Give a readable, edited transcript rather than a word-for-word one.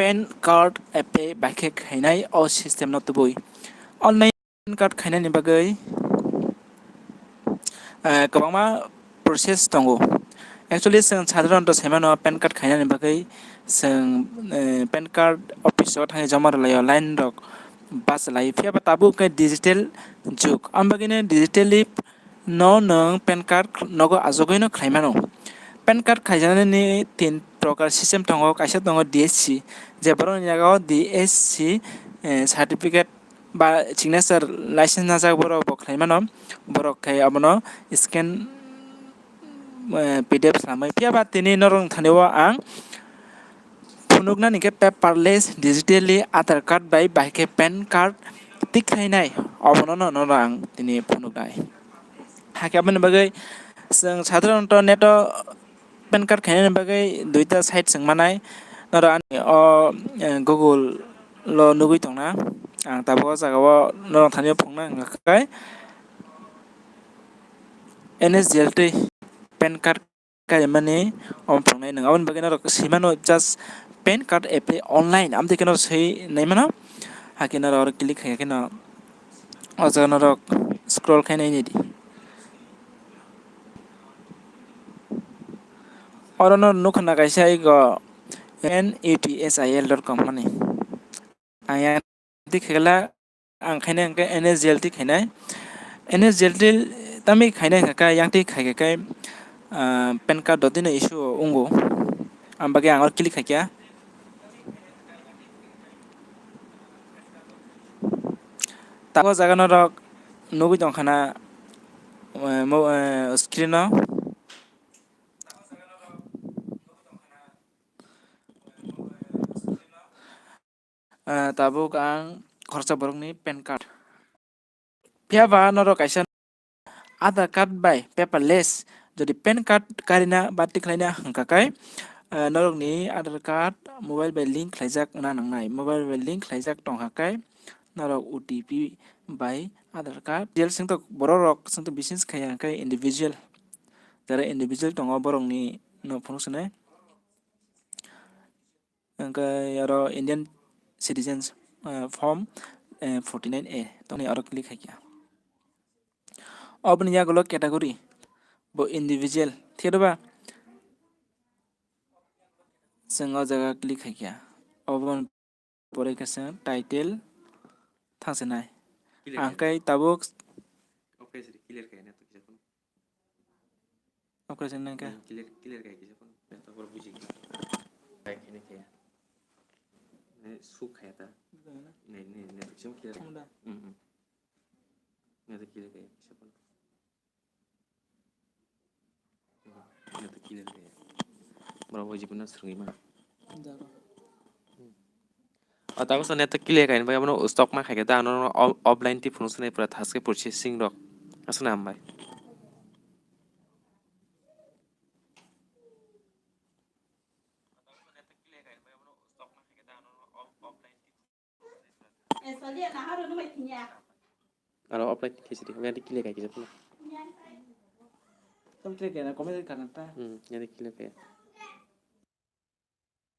PAN card apply Bahai Khwlainai o system not to boy. Online PAN card Khwlainai ni bagai kabangma process tongo. Actually जों साधारणत सेमानो PAN card Khwlainai ni bagai जों PAN card office o थाङै जमा लायो line रक बास लायो फिया ताबु के डिजिटल जुग आमबागिने डिजिटली no नों PAN card नगो आजगैनो खायमानो PAN card खायजानायनि 3 प्रकार सिस्टेम दङ कायसा दङ DSC जेबरो नियागाव DSC सार्टिफिकेट बा सिगनेचार लाइसेन्स नाजा बर' बखायमानो बर' खाय अबनो स्केन PDF सामै फिया बा तिनि नरं थानेव आं फुनुगना निके पेपारलेस डिजिटली आधार कार्ड बाय बाहायके PAN card तिखायनाय अबनो न आं तिनि फुनुगनाय हाकियाबन बागै जों साधारणत नेट PAN card खायनायनि बागै दुइटा साइट सोंमानाय नर आंनि गुगल ल नुगै दंना आं ताबो जागाव नरं थानियाव फंना हांखाय NSDLT PAN card कायमाने फंनाय नङामोन बागै नर सिमानो just PAN card apply online आमते केनो सही नहीं मानो हाकि नर और क्लिक है केनो अजा नर स्क्रॉल खायनाय निदि और न नुखना कायसा इगो netsil.com माने आया दिखेला आं खायनाय अंके NSDLT खायनाय NSDLT तमी खायनाय का यांति खायके PAN card दिन इशू उंगो आम बागे आंगर क्लिक खायकिया ताको जागा न रक नुगै दंखाना स्क्रीन ताबुक आं खरसा बरंनि PAN card फियाबा नर कायसा आधार कार्ड बाय पेपारलेस जदि PAN card कारिना बाति खायना हंकाकाय नरकनि आधार कार्ड मोबाइल बाय लिंक खायजाक ना नंनाय मोबाइल बाय लिंक खायजाक दंहाकाय नरक OTP बाय आधार कार्ड जेल सिंथ बर रक सिंथ बिसिनेस खायकाय इंडिविजुअल जरा इंडिविजुअल दङ बरंनि न फंसने अंकाय यारो इंडियन सिटीजन्स फॉर्म 49A तोनि और क्लिक खायकिया अब निया गलो कैटेगरी बो इंडिविजुअल थेरबा जों जगह क्लिक खायकिया अब परे केसे टाइटल थांसनाय आंकाय ताबुक ऑपरेशन क्लियर खायना तो किसा ऑपरेशन नंका क्लियर खाय किसा तो पर बुझि खाय खायने खाया ने सुख खायता ने तो किसा क्लियर ने तो क्लियर खाय किसा ने तो क्लियर खाय बरा वजिबना सरङै मा ताको सने तो क्लियर खायन भाई अपनो स्टॉक मा खायके ता ऑफलाइन ती फंक्शन पूरा थासके प्रोसेसिंग रक असना हम भाई alors ऑफलाइन कैसे दिखा मैं क्लियर खाय किसा तुम क्लिक करना कमेंट करना था यानी क्लियर खाय